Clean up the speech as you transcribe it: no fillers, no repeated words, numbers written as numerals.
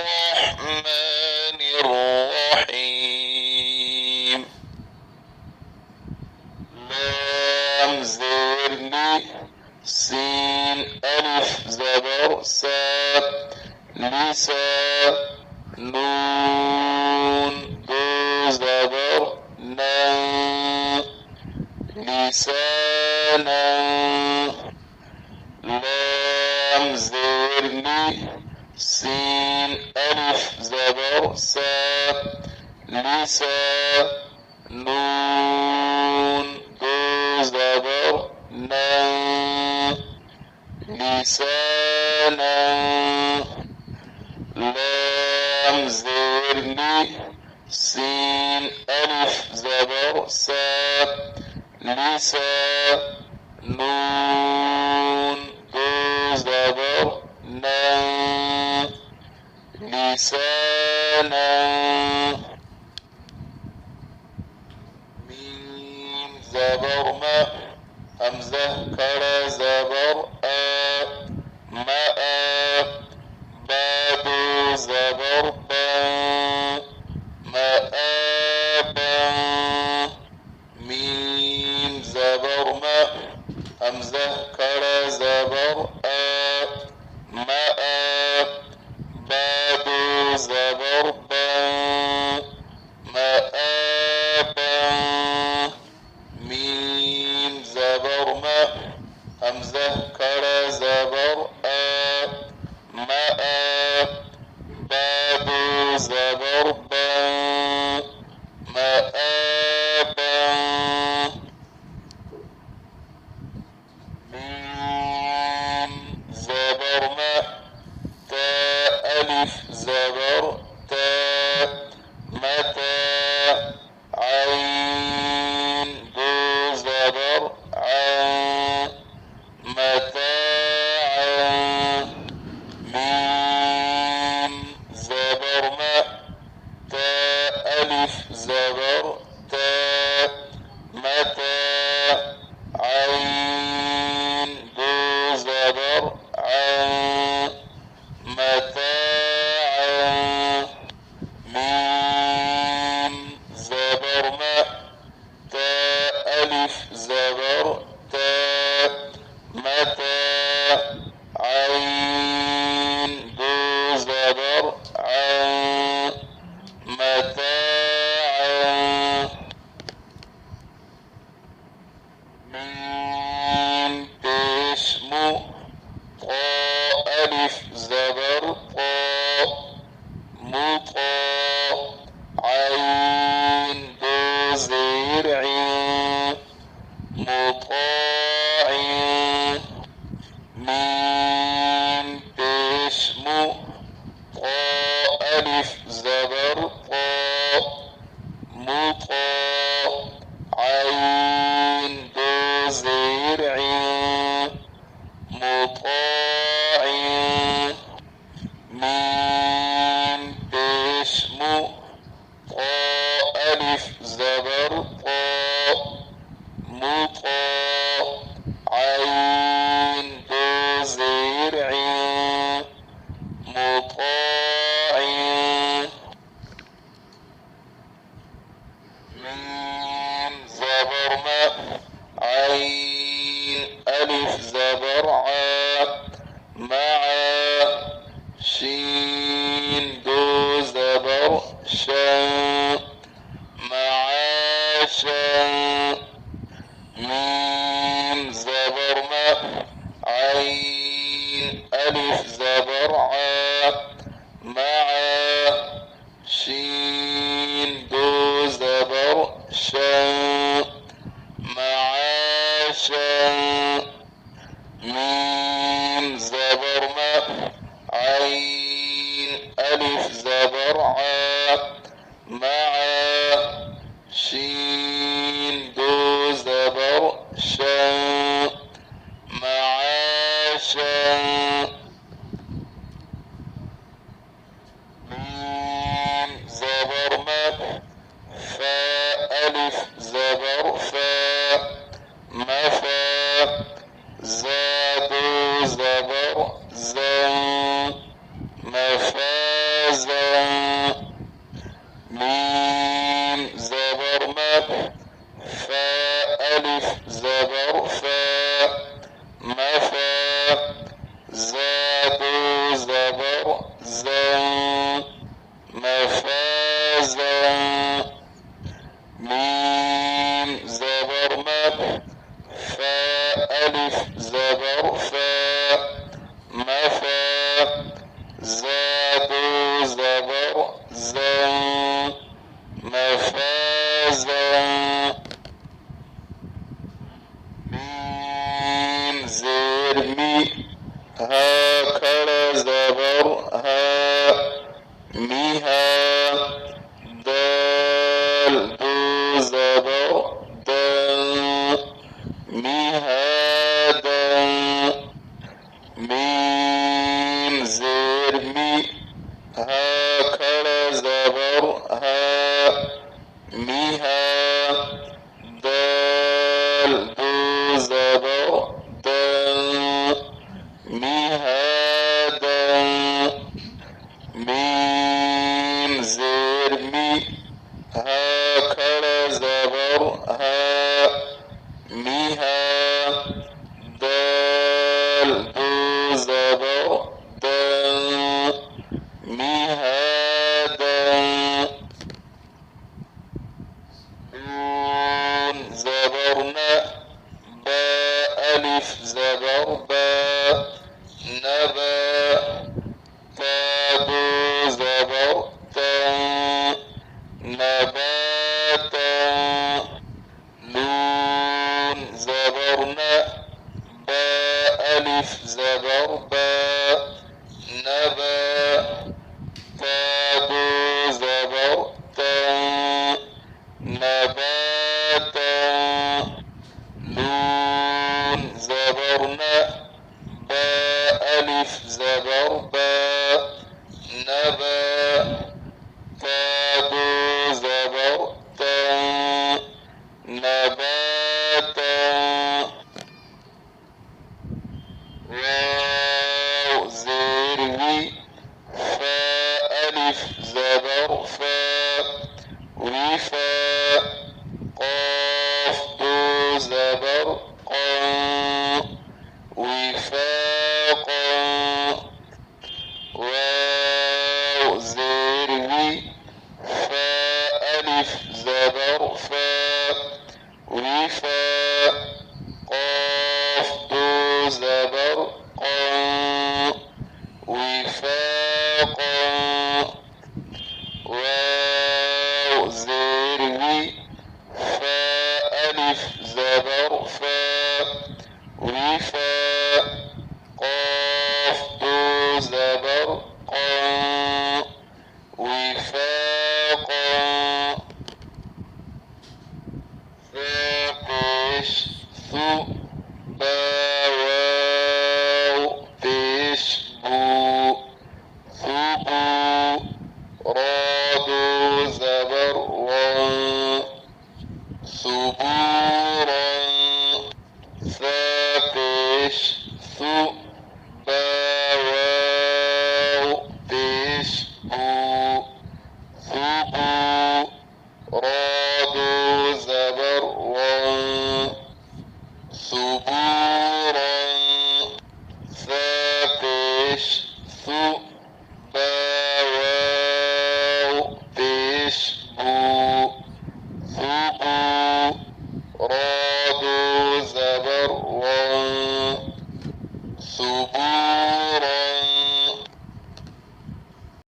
الرحمن الرحيم. لام زير لي سين ألف زبر سا لسا نون دو زبر نا لسانا. لام زير لي سين ألف زبر سا لسا نون دو زبر نا لسانا. لام زير لي سين ألف زبر سا لسا نون دو زبر نا لسانا. ميم زبر ما همزة كرا زبر آ ماء باب زبر با مآبا. ميم زبر ما همزة كرا زبر آ ماء باب زبر با مآبا. ميم زبر ما همزة كرا زبر آ ماء باب زبر با مآبا. ميم زبر ما تا ألف زبر تا متى عين دو زبر عين متاعا. ميم زبر ما تا ألف زبر تا متى عين دو زبر عين متاعا. ميم زبر ما تا ألف زبر تا متى عين دو زبر عين متاعا. ميم باسمو طا ألف زبر طا مطا عين دو زير عين مطاع. ميم باسمو طا ألف زبر طا مطا عين دو زير عين مطاع. ميم باسمو طا ألف زبر طا مطا عين دو زير عين مطاع. ميم زبر ما عين ألف زبر عا مع شين دو زبر شا معاشا. ميم زبر ما عين ألف زبر عا مع شين دو زبر شا معاشا. ميم زبر ما عين ألف زبر عا مع شين دو زبر شا معاشا. ميم زبر ما فا ألف زبر فا مفا زاد زبر زا زبر زن مفازا ميم زبر مد فألف زبر فا مفا زادو زبر زن مفازا ميم زير مي هكذا زبر ها ميها دال دو زبر دل ميها دل ميم زير مي هكذا زبر ها ميها دال دو زبر دل ميها دل ميم زير مي هكذا زبر ها ميها دال دو زبر دل ميها دل نون زبرنا با ألف زبر با نبا تادو زبر تا نباتا نون زبرنا با ألف زبر با نبا تادو زبر تا نباتا نون زبرنا با ألف زبر با نبا تادو زبر تا نباتا واو زير وي فا ألف زبر فا وفا قاف دو زبر قا وفاقا واو زير وي فا ألف زبر فا وفا قاف دو زبر قا وفاقا واو زير وي فا ألف زبر فا وفا قاف دو زبر قا وفاقا فاقش ثو با واو بش بو ثبو رادو زبر وا ثبورا فاقش ثو با واو بش بو ثبو رادو زبر وا ثبورا فاقش ثو با واو بش بو ثبو رادو زبر وا ثبورا